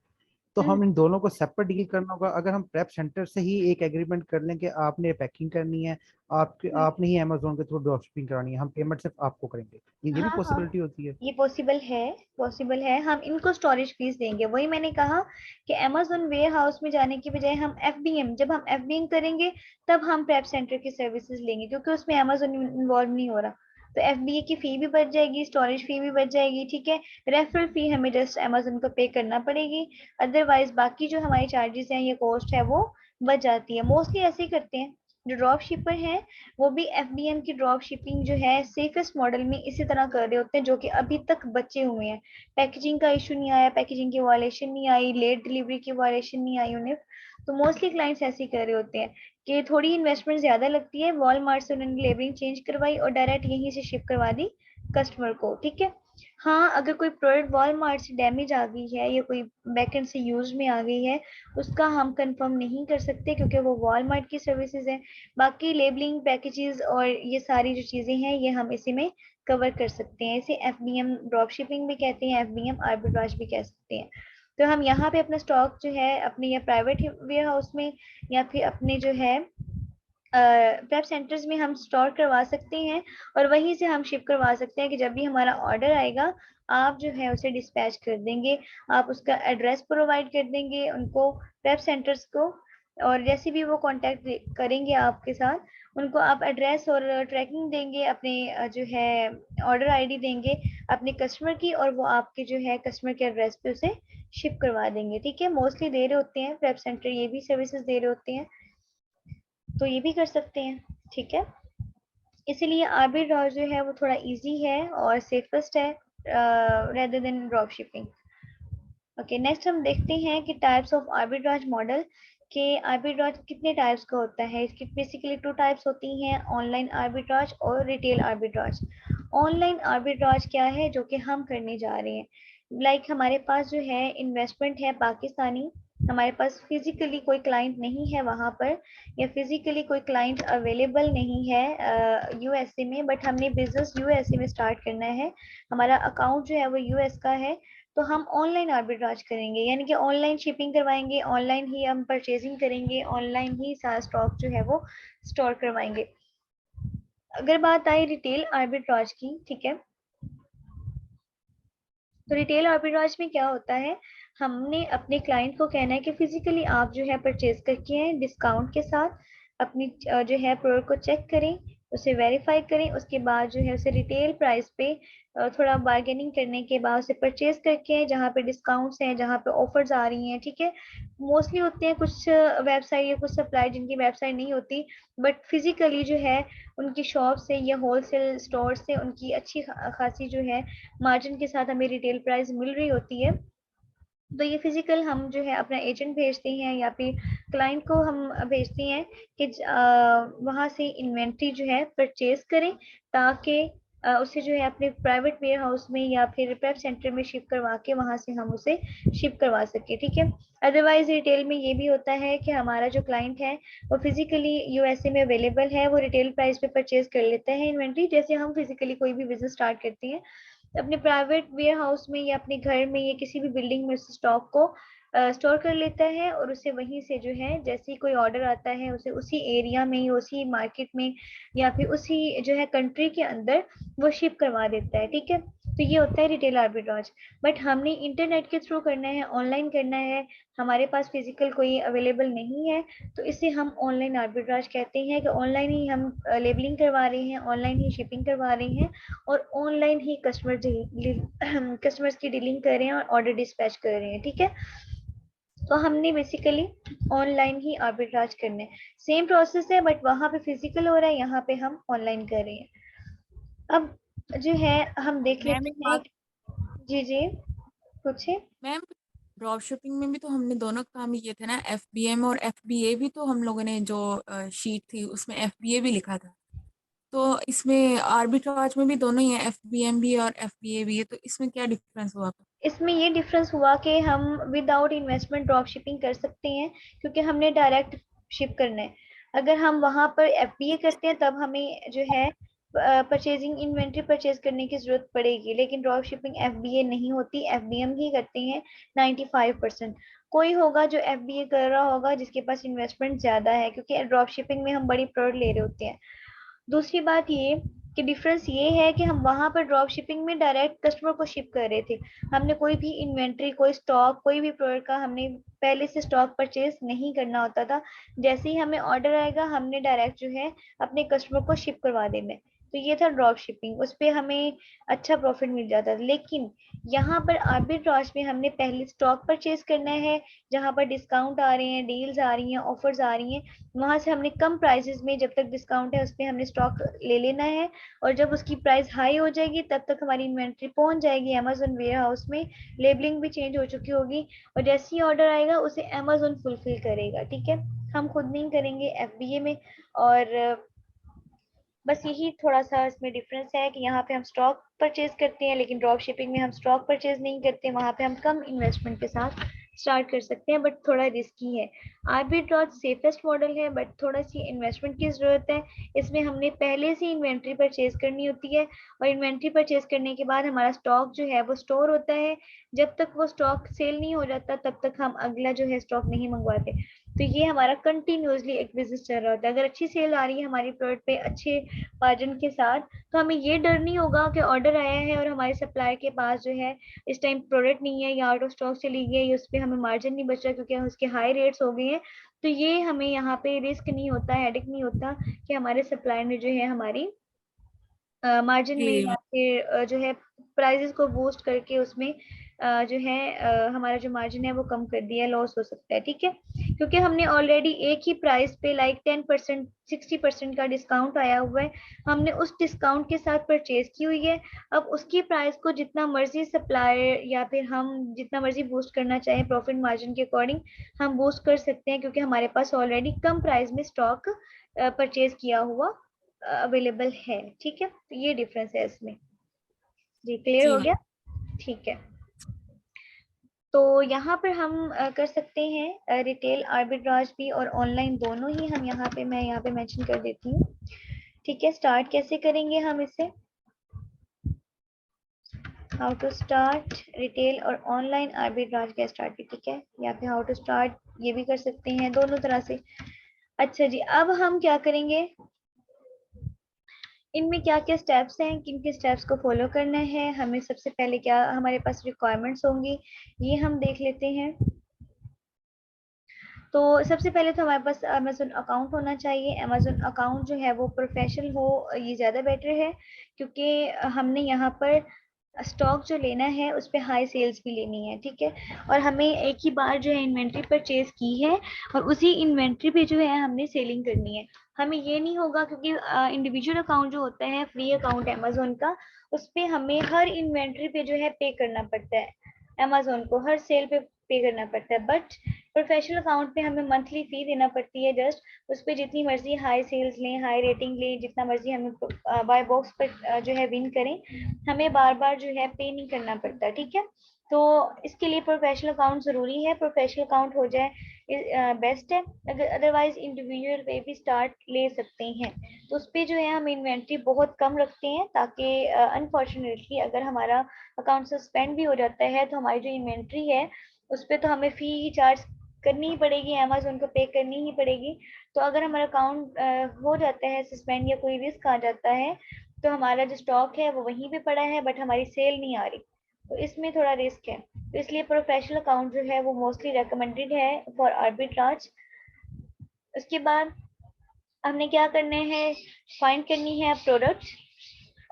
तो हम इन दोनों को सेपरेट डील करना होगा। अगर हम प्रेप सेंटर से ही एक एग्रीमेंट कर लें कि आपने पैकिंग करनी है, आपने ही अमेजोन के थ्रू ड्रॉप शिपिंग करानी है, हम पेमेंट सिर्फ आपको करेंगे, ये भी हाँ हाँ, पॉसिबिलिटी होती है। ये पॉसिबल है, पॉसिबल है। हम इनको स्टोरेज फीस देंगे, वही मैंने कहा कि अमेजोन वेयर हाउस में जाने की बजाय हम एफबीएम, जब हम एफबीएम करेंगे तब हम प्रेप सेंटर की सर्विसेज लेंगे, क्योंकि उसमें अमेजोन इन्वॉल्व नहीं हो रहा। तो एफबीए की फी भी बच जाएगी, स्टोरेज फी भी बच जाएगी, ठीक है। रेफरल फी हमें जस्ट अमेजोन को पे करना पड़ेगी, अदरवाइज बाकी जो हमारी चार्जेस हैं, ये कॉस्ट है, वो बच जाती है। मोस्टली ऐसे ही करते हैं जो ड्रॉप शिपर हैं, वो भी एफबीएम की ड्रॉप शिपिंग जो है सेफेस्ट मॉडल में इसी तरह कर रहे होते हैं, जो कि अभी तक बचे हुए हैं। पैकेजिंग का इशू नहीं आया, पैकेजिंग की वायलेशन नहीं आई, लेट डिलीवरी की वायलेशन नहीं आई उन्हें। तो मोस्टली क्लाइंट्स ऐसे ही कर रहे होते हैं कि थोड़ी इन्वेस्टमेंट ज्यादा लगती है, वॉलमार्ट से उन्होंने लेबलिंग चेंज करवाई और डायरेक्ट यहीं से शिप करवा दी कस्टमर को, ठीक है। हाँ, अगर कोई प्रोडक्ट वॉलमार्ट से डैमेज आ गई है या कोई बैकएंड से यूज में आ गई है, उसका हम कंफर्म नहीं कर सकते, क्योंकि वो वॉलमार्ट की सर्विसेज है। बाकी लेबलिंग, पैकेजेस और ये सारी जो चीजें हैं, ये हम इसी में कवर कर सकते हैं। इसे एफबीएम ड्रॉप शिपिंग भी कहते हैं, एफबीएम आर्बिट्राज भी कह सकते हैं। तो हम यहाँ पे अपना स्टॉक जो है अपने या प्राइवेट वेयर हाउस में या फिर अपने जो है प्रेप सेंटर्स में हम स्टोर करवा सकते हैं, और वहीं से हम शिप करवा सकते हैं कि जब भी हमारा ऑर्डर आएगा, आप जो है उसे डिस्पैच कर देंगे, आप उसका एड्रेस प्रोवाइड कर देंगे उनको, प्रेप सेंटर्स को। और जैसे भी वो कांटेक्ट करेंगे आपके साथ, उनको आप एड्रेस और ट्रैकिंग देंगे, अपने जो है ऑर्डर आईडी देंगे अपने कस्टमर की, और वो आपके जो है कस्टमर के एड्रेस पे उसे शिप करवा देंगे, ठीक है। मोस्टली दे रहे होते हैं प्रेप सेंटर, ये भी सर्विसेज दे रहे होते हैं, तो ये भी कर सकते हैं, ठीक है। इसीलिए आर्बिट्राज जो है वो थोड़ा इजी है और सेफेस्ट है rather than drop shipping. Okay, next हम देखते हैं कि टाइप्स ऑफ आर्बिट्राज मॉडल, के आर्बिट्राज कितने टाइप्स का होता है। इसकी बेसिकली टू टाइप्स होती हैं, ऑनलाइन आर्बिट्राज और रिटेल आर्बिट्राज। ऑनलाइन आर्बिट्राज क्या है, जो कि हम करने जा रहे हैं, हमारे पास जो है इन्वेस्टमेंट है पाकिस्तानी, हमारे पास फिजिकली कोई क्लाइंट नहीं है वहां पर, या फिजिकली कोई क्लाइंट अवेलेबल नहीं है यूएसए में, बट हमने बिजनेस यूएसए में स्टार्ट करना है, हमारा अकाउंट जो है वो यूएस का है। तो हम ऑनलाइन आर्बिट्राज करेंगे, यानी कि ऑनलाइन शिपिंग करवाएंगे, ऑनलाइन ही हम परचेजिंग करेंगे, ऑनलाइन ही सारा स्टॉक जो है वो स्टोर करवाएंगे। अगर बात आई रिटेल आर्बिट्राज की, ठीक है, तो रिटेल आर्बिट्राज में क्या होता है, हमने अपने क्लाइंट को कहना है कि फिजिकली आप जो है परचेज करके हैं डिस्काउंट के साथ, अपनी जो है प्रोडक्ट को चेक करें, उसे वेरीफाई करें, उसके बाद जो है उसे रिटेल प्राइस पे थोड़ा बार्गेनिंग करने के बाद उसे परचेज करके, जहाँ पे डिस्काउंट्स हैं, जहाँ पे ऑफर्स आ रही हैं, ठीक है। मोस्टली होते हैं कुछ वेबसाइट या कुछ सप्लाई जिनकी वेबसाइट नहीं होती, बट फिजिकली जो है उनकी शॉप से या होलसेल स्टोर से उनकी अच्छी खासी जो है मार्जिन के साथ हमें रिटेल प्राइस मिल रही होती है। तो ये फिजिकल हम जो है अपना एजेंट भेजते हैं या फिर क्लाइंट को हम भेजते हैं कि वहां से इन्वेंट्री जो है परचेज करें, ताकि उसे जो है अपने प्राइवेट वेयर हाउस में या फिर प्रेप सेंटर में शिप करवा के वहां से हम उसे शिप करवा सके, ठीक है। अदरवाइज रिटेल में ये भी होता है कि हमारा जो क्लाइंट है वो फिजिकली यूएसए में अवेलेबल है, वो रिटेल प्राइस पे परचेज कर लेता है इन्वेंट्री, जैसे हम फिजिकली कोई भी बिजनेस स्टार्ट करते हैं, अपने प्राइवेट वेयर हाउस में या अपने घर में या किसी भी बिल्डिंग में उस स्टॉक को स्टोर कर लेता है, और उसे वहीं से जो है जैसे ही कोई ऑर्डर आता है उसे उसी एरिया में या उसी मार्केट में या फिर उसी जो है कंट्री के अंदर वो शिप करवा देता है, ठीक है। तो ये होता है रिटेल आर्बिट्राज। बट हमने इंटरनेट के थ्रू करना है, ऑनलाइन करना है, हमारे पास फिजिकल कोई अवेलेबल नहीं है, तो इसे हम ऑनलाइन आर्बिट्राज कहते हैं कि ऑनलाइन ही हम लेबलिंग करवा रहे हैं, ऑनलाइन ही शिपिंग करवा रहे हैं, और ऑनलाइन ही कस्टमर्स की डीलिंग कर रहे हैं और ऑर्डर डिस्पैच कर रहे हैं, ठीक है। तो हमने बेसिकली ऑनलाइन ही आर्बिट्राज करना है, सेम प्रोसेस है, बट वहां पे फिजिकल हो रहा है, यहाँ पे हम ऑनलाइन कर रहे हैं। अब जो है हम देख मैम लेते एक हैं। बात, जी जी, पूछे। मैम ड्रॉप शिपिंग में भी तो हमने दोनों काम किए थे ना, एफबीएम और एफबीए भी, तो हम लोगों ने जो शीट थी उसमें एफबीए भी लिखा था। तो इसमें आर्बिट्राज में भी दोनों ही है, एफबीएम भी और एफबीए भी है, तो इसमें क्या डिफरेंस हुआ? इसमें ये डिफरेंस हुआ कि हम विदाउट इन्वेस्टमेंट ड्रॉप शिपिंग कर सकते हैं, क्योंकि हमने डायरेक्ट शिप करना है। अगर हम वहां पर एफबीए करते हैं तब हमें जो है परचेजिंग इन्वेंट्री परचेज करने की जरूरत पड़ेगी, लेकिन ड्रॉप शिपिंग FBA नहीं होती, FBM ही करते हैं 95%। कोई होगा जो FBA कर रहा होगा जिसके पास इन्वेस्टमेंट ज्यादा है, क्योंकि ड्रॉप शिपिंग में हम बड़ी प्रोडक्ट ले रहे होते हैं। दूसरी बात ये कि डिफरेंस ये है कि हम वहां पर ड्रॉप शिपिंग में डायरेक्ट कस्टमर को शिप कर रहे थे, हमने कोई भी इन्वेंट्री, कोई स्टॉक, कोई भी प्रोडक्ट का हमने पहले से स्टॉक परचेज नहीं करना होता था। जैसे ही हमें ऑर्डर आएगा हमने डायरेक्ट जो है अपने कस्टमर को शिप करवा देना है। तो ये था ड्रॉप शिपिंग, उस पर हमें अच्छा प्रॉफिट मिल जाता था। लेकिन यहाँ पर आर्बिट्राज में हमने पहले स्टॉक परचेज करना है, जहाँ पर डिस्काउंट आ रहे हैं, डील्स आ रही हैं, ऑफर्स आ रही हैं, वहां से हमने कम प्राइसेस में, जब तक डिस्काउंट है उस पर हमने स्टॉक ले लेना है, और जब उसकी प्राइस हाई हो जाएगी तब तक हमारी इन्वेंट्री पहुंच जाएगी अमेजोन वेयर हाउस में, लेबलिंग भी चेंज हो चुकी होगी, और जैसे ही ऑर्डर आएगा उसे अमेजोन फुलफिल करेगा। ठीक है, हम खुद नहीं करेंगे FBA में। और बस यही थोड़ा सा इसमें डिफरेंस है कि यहाँ पे हम स्टॉक परचेज करते हैं, लेकिन ड्रॉप शिपिंग में हम स्टॉक परचेज नहीं करते, वहां पे हम कम इन्वेस्टमेंट के साथ स्टार्ट कर सकते हैं, बट थोड़ा रिस्की है। आर्बिट्राज सेफेस्ट मॉडल है, बट थोड़ा सी इन्वेस्टमेंट की जरूरत है। इसमें हमने पहले से इन्वेंट्री परचेज करनी होती है, और इन्वेंट्री परचेज करने के बाद हमारा स्टॉक जो है वो स्टोर होता है। जब तक वो स्टॉक सेल नहीं हो जाता तब तक हम अगला जो है स्टॉक नहीं मंगवाते। तो ये हमारा कंटिन्यूसली एक बिजनेस चल रहा होता है। अगर अच्छी सेल आ रही है हमारी प्रोडक्ट पे अच्छे मार्जिन के साथ, तो हमें ये डर नहीं होगा कि ऑर्डर आया है और हमारे सप्लायर के पास जो है इस टाइम प्रोडक्ट नहीं है, या आउट ऑफ स्टॉक चली गई है, उस पर हमें मार्जिन नहीं बच रहा क्योंकि उसके हाई रेट्स हो गए हैं। तो ये हमें यहाँ पे रिस्क नहीं होता, हेडेक नहीं होता कि हमारे सप्लायर ने जो है हमारी मार्जिन में जी या फिर जो है प्राइजेस को बूस्ट करके उसमें जो है हमारा जो मार्जिन है वो कम कर दिया, लॉस हो सकता है। ठीक है, क्योंकि हमने ऑलरेडी एक ही प्राइस पे लाइक 10% 60% का डिस्काउंट आया हुआ है, हमने उस डिस्काउंट के साथ परचेज की हुई है। अब उसकी प्राइस को जितना मर्जी सप्लायर या फिर हम जितना मर्जी बूस्ट करना चाहें प्रॉफिट मार्जिन के अकॉर्डिंग हम बूस्ट कर सकते हैं, क्योंकि हमारे पास ऑलरेडी कम प्राइस में स्टॉक परचेज किया हुआ अवेलेबल है। ठीक है, तो ये डिफरेंस है इसमें। जी क्लियर जी हो हाँ। गया? ठीक है, तो यहाँ पर हम कर सकते हैं रिटेल आर्बिट्राज भी और ऑनलाइन दोनों ही हम मैं यहाँ पे मेंशन कर देती हूँ। ठीक है, स्टार्ट कैसे करेंगे हम इसे, हाउ टू स्टार्ट रिटेल और ऑनलाइन आर्बिट्राज का स्टार्ट भी। ठीक है, या फिर हाउ टू स्टार्ट ये भी कर सकते हैं, दोनों तरह से। अच्छा जी, अब हम क्या करेंगे, इनमें क्या क्या स्टेप्स हैं, किन किन स्टेप्स को फॉलो करना है, हमें सबसे पहले क्या हमारे पास रिक्वायरमेंट्स होंगी ये हम देख लेते हैं। तो सबसे पहले तो हमारे पास अमेजोन अकाउंट होना चाहिए। अमेजोन अकाउंट जो है वो प्रोफेशनल हो, ये ज़्यादा बेटर है, क्योंकि हमने यहाँ पर स्टॉक जो लेना है उस पर हाई सेल्स भी लेनी है। ठीक है, और हमें एक ही बार जो है इन्वेंट्री परचेज की है और उसी इन्वेंट्री पे जो है हमने सेलिंग करनी है। हमें ये नहीं होगा, क्योंकि इंडिविजुअल अकाउंट जो होता है फ्री अकाउंट अमेजोन का, उस पर हमें हर इन्वेंट्री पे जो है पे करना पड़ता है, अमेजोन को हर सेल पे करना पड़ता है। बट प्रोफेशनल अकाउंट पे हमें मंथली फी देना पड़ती है, जस्ट उस पर जितनी मर्जी हाई सेल्स लें, हाई रेटिंग लें, जितना मर्जी हमें बाय बॉक्स पर जो है विन करें, हमें बार बार जो है पे नहीं करना पड़ता। ठीक है, तो इसके लिए प्रोफेशनल अकाउंट जरूरी है, प्रोफेशनल अकाउंट हो जाए बेस्ट है। अगर अदरवाइज इंडिविजुअल पे भी स्टार्ट ले सकते हैं, तो उस पर जो है हम इन्वेंट्री बहुत कम रखते हैं, ताकि अनफॉर्चुनेटली अगर हमारा अकाउंट सस्पेंड भी हो जाता है तो हमारी जो इन्वेंट्री है उस पर तो हमें फी चार्ज करनी ही पड़ेगी, अमेजोन को पे करनी ही पड़ेगी। तो अगर हमारा अकाउंट हो जाता है सस्पेंड या कोई रिस्क आ जाता है, तो हमारा जो स्टॉक है वो वहीं पे पड़ा है बट हमारी सेल नहीं आ रही, तो इसमें थोड़ा रिस्क है। तो इसलिए प्रोफेशनल अकाउंट जो है वो मोस्टली रेकमेंडेड है फॉर आर्बिट्राज। उसके बाद हमने क्या करना है, फाइंड करनी है प्रोडक्ट,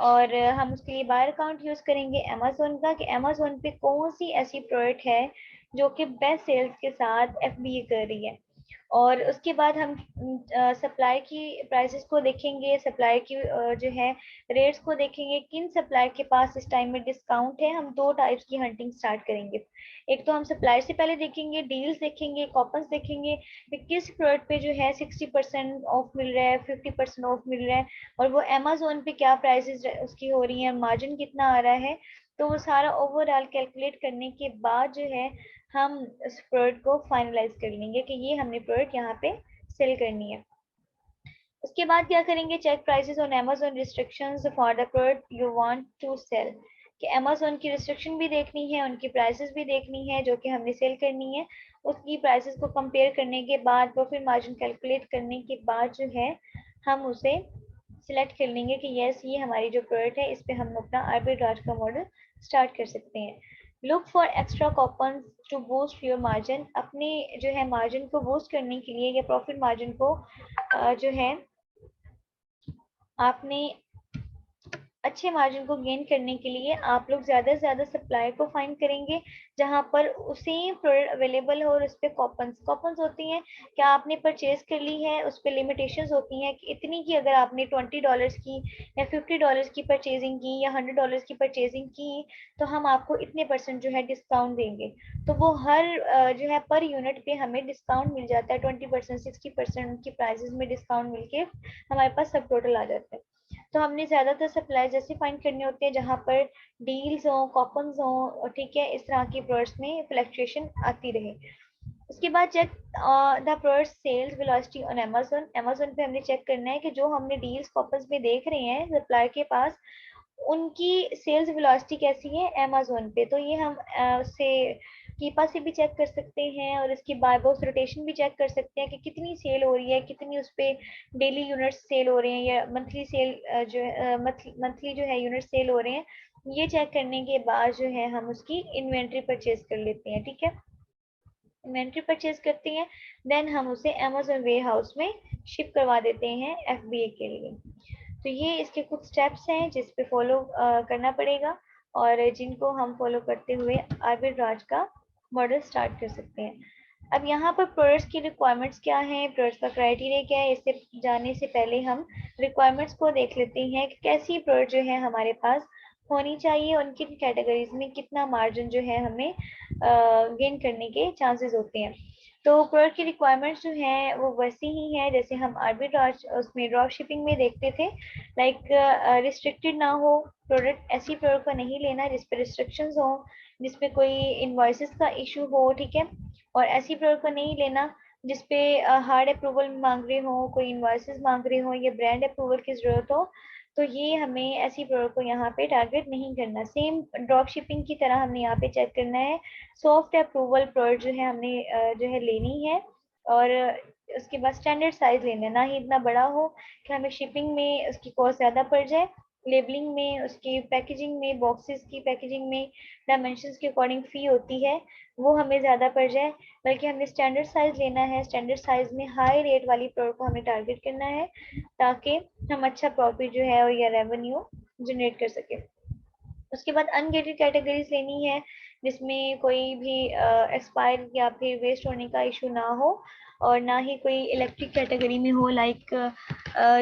और हम उसके लिए बायर अकाउंट यूज करेंगे अमेजोन का, कि अमेजोन पे कौन सी ऐसी प्रोडक्ट है जो कि बेस्ट सेल्स के साथ FBA कर रही है। और उसके बाद हम सप्लाई की प्राइसेस को देखेंगे, सप्लाई की जो है रेट्स को देखेंगे, किन सप्लाई के पास इस टाइम में डिस्काउंट है। हम दो टाइप्स की हंटिंग स्टार्ट करेंगे, एक तो हम सप्लाई से पहले देखेंगे, डील्स देखेंगे, कॉपन्स देखेंगे कि किस प्रोडक्ट पे जो है 60% ऑफ मिल रहा है, 50% ऑफ मिल रहा है, और वो अमेजोन पे क्या प्राइसेस उसकी हो रही है, मार्जिन कितना आ रहा है। तो वो सारा ओवरऑल कैलकुलेट करने के बाद जो है हम उस प्रोडक्ट को फाइनलाइज कर लेंगे कि ये हमने प्रोडक्ट यहाँ पे सेल करनी है। उसके बाद क्या करेंगे, check prices on Amazon restrictions for the product you want to sell, कि Amazon की रिस्ट्रिक्शन भी देखनी है, उनकी प्राइसेस भी देखनी है जो कि हमने सेल करनी है। उसकी प्राइसेस को कंपेयर करने के बाद, प्रॉफिट मार्जिन कैलकुलेट करने के बाद जो है हम उसे सिलेक्ट कर लेंगे कि यस ये हमारी जो प्रोडक्ट है इस पे हम अपना आर्बिट्राज का मॉडल स्टार्ट कर सकते हैं। Look for extra coupon to boost your margin, अपने जो है मार्जिन को बूस्ट करने के लिए या प्रॉफिट मार्जिन को जो है आपने अच्छे मार्जिन को गेन करने के लिए आप लोग ज़्यादा से ज़्यादा सप्लायर को फाइंड करेंगे जहां पर सेम प्रोडक्ट अवेलेबल हो और उस पर कॉपन्स होती हैं। क्या आपने परचेज कर ली है, उस पर लिमिटेशंस होती हैं कि इतनी की, अगर आपने $20 की या $50 की परचेजिंग की या $100 की परचेजिंग की तो हम आपको इतने % जो है डिस्काउंट देंगे। तो वो हर जो है पर यूनिट पे हमें डिस्काउंट मिल जाता है, 20% 60% की प्राइसेस में डिस्काउंट मिलके हमारे पास सब टोटल आ जाता है। तो हमने ज्यादातर सप्लाई जैसे फाइंड करने होते हैं जहां पर डील्स हो, कॉपन्स हो, ठीक है, इस तरह की प्रोडक्ट्स में फ्लक्चुएशन आती रहे। उसके बाद check the product sales velocity on Amazon पे हमने चेक करना है कि जो हमने डील्स कॉपन्स में देख रहे हैं सप्लायर के पास, उनकी सेल्स वेलोसिटी कैसी है Amazon पे। तो ये हम से कीपा से भी चेक कर सकते हैं और इसकी बाय बॉक्स रोटेशन भी चेक कर सकते हैं कि कितनी सेल हो रही है, कितनी उस पर डेली यूनिट सेल हो रहे हैं या मंथली सेल जो है मंथली जो है यूनिट सेल हो रहे हैं। ये चेक करने के बाद जो है हम उसकी इन्वेंट्री परचेज कर लेते हैं। ठीक है, इन्वेंट्री परचेज करते हैं, देन हम उसे Amazon वेयर हाउस में शिप करवा देते हैं FBA के लिए। तो ये इसके कुछ स्टेप्स हैं जिस पे फॉलो करना पड़ेगा और जिनको हम फॉलो करते हुए आर्बिट्राज का मॉडल स्टार्ट कर सकते हैं। अब यहाँ पर प्रोडक्ट्स की रिक्वायरमेंट्स क्या हैं, प्रोडक्ट्स का क्राइटेरिया क्या है, इससे जाने से पहले हम रिक्वायरमेंट्स को देख लेते हैं कि कैसी प्रोडक्ट जो है हमारे पास होनी चाहिए, उनकी कैटेगरीज में कितना मार्जिन जो है हमें गेन करने के चांसेस होते हैं। तो प्रोडक्ट की रिक्वायरमेंट्स जो हैं वो वैसी ही है जैसे हम आर्बिट्राज उसमें ड्रॉप शिपिंग में देखते थे। लाइक रिस्ट्रिक्टेड ना हो प्रोडक्ट, ऐसी प्रोडक्ट को नहीं लेना जिस पे रिस्ट्रिक्शंस हो, जिसपे कोई इनवॉइसेस का इशू हो, ठीक है, और ऐसी प्रोडक्ट को नहीं लेना जिसपे हार्ड अप्रूवल मांग रहे हो, कोई इनवॉइसेस मांग रहे हो या ब्रांड अप्रूवल की जरूरत हो। तो ये हमें ऐसी प्रोडक्ट को यहाँ पे टारगेट नहीं करना। सेम ड्रॉप शिपिंग की तरह हमने यहाँ पे चेक करना है, सॉफ्ट अप्रूवल प्रोडक्ट जो है हमने जो है लेनी है और उसके बाद स्टैंडर्ड साइज लेना है, ना ही इतना बड़ा हो कि हमें शिपिंग में उसकी कॉस्ट ज़्यादा पड़ जाए, लेबलिंग में, उसकी पैकेजिंग में, बॉक्सेस की पैकेजिंग में डायमेंशंस के अकॉर्डिंग फ़ी होती है, वो हमें ज़्यादा पड़ जाए। बल्कि हमने स्टैंडर्ड साइज लेना है, स्टैंडर्ड साइज में हाई रेट वाली प्रोडक्ट को हमें टारगेट करना है ताकि हम अच्छा प्रॉफिट जो है और या रेवेन्यू जनरेट कर सके। उसके बाद अनगेटेड कैटेगरीज लेनी है जिसमें कोई भी एक्सपायर या फिर वेस्ट होने का इशू ना हो और ना ही कोई इलेक्ट्रिक कैटेगरी में हो, लाइक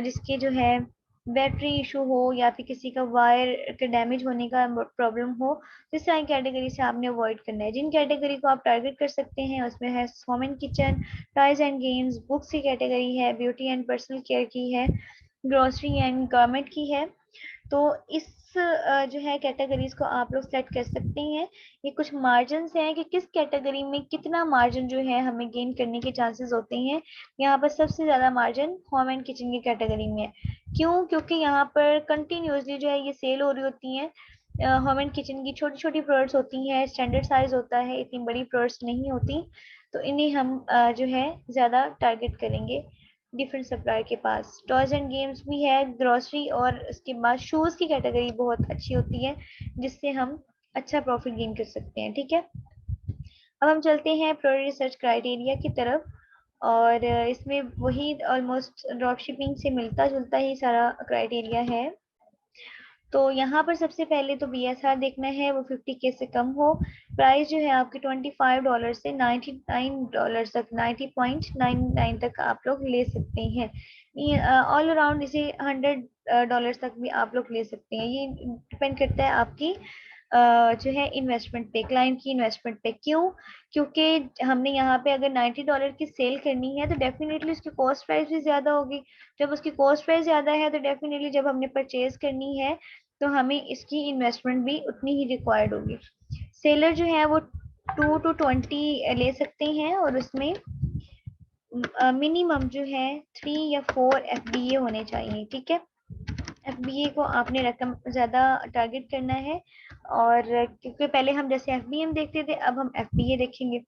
जिसके जो है बैटरी इशू हो या फिर किसी का वायर के डैमेज होने का प्रॉब्लम हो। तो इस तरह की कैटेगरी से आपने अवॉइड करना है। जिन कैटेगरी को आप टारगेट कर सकते हैं उसमें है home and kitchen, toys and games, books की कैटेगरी है, ब्यूटी एंड पर्सनल केयर की है, ग्रोसरी एंड गारमेंट की है। तो इस जो है कैटेगरीज को आप लोग सेलेक्ट कर सकते हैं। ये कुछ मार्जिन हैं कि किस कैटेगरी में कितना मार्जिन जो है हमें गेन करने के चांसेस होते हैं। यहाँ पर सबसे ज्यादा मार्जिन होम एंड किचन की कैटेगरी में है। क्यों? क्योंकि यहाँ पर कंटिन्यूसली जो है ये सेल हो रही होती है। होम एंड किचन की छोटी छोटी प्रोडक्ट्स होती हैं, स्टैंडर्ड साइज होता है, इतनी बड़ी प्रोडक्ट्स नहीं होती। तो इन्हें हम जो है ज्यादा टारगेट करेंगे। डिफरेंट सप्लायर के पास टॉयज एंड गेम्स भी है, ग्रोसरी, और उसके बाद शूज की कैटेगरी बहुत अच्छी होती है जिससे हम अच्छा प्रॉफिट गेन कर सकते हैं। ठीक है, अब हम चलते हैं प्रोडक्ट रिसर्च क्राइटेरिया की तरफ और इसमें वही ऑलमोस्ट ड्रॉप शिपिंग से मिलता जुलता ही सारा क्राइटेरिया है। तो यहाँ पर सबसे पहले तो BSR देखना है, वो 50K से कम हो। प्राइस जो है आपकी $25 से $99 तक, 90.99 तक आप लोग ले सकते हैं। ऑल अराउंड इसे $100 तक भी आप लोग ले सकते हैं। ये डिपेंड करता है आपकी जो है इन्वेस्टमेंट पे, क्लाइंट की इन्वेस्टमेंट पे। क्यों? क्योंकि हमने यहाँ पे अगर $90 की सेल करनी है तो डेफिनेटली उसकी कॉस्ट प्राइस भी ज्यादा होगी। जब उसकी कॉस्ट प्राइस ज्यादा है तो डेफिनेटली जब हमने परचेज करनी है तो हमें इसकी इन्वेस्टमेंट भी उतनी ही रिक्वायर्ड होगी। सेलर जो है वो 2 to 20 ले सकते हैं और उसमें मिनिमम जो है 3 या 4 FBA होने चाहिए, ठीक है। FBA को आपने रकम ज़्यादा टारगेट करना है, और क्योंकि पहले हम जैसे FBM देखते थे, अब हम FBA देखेंगे।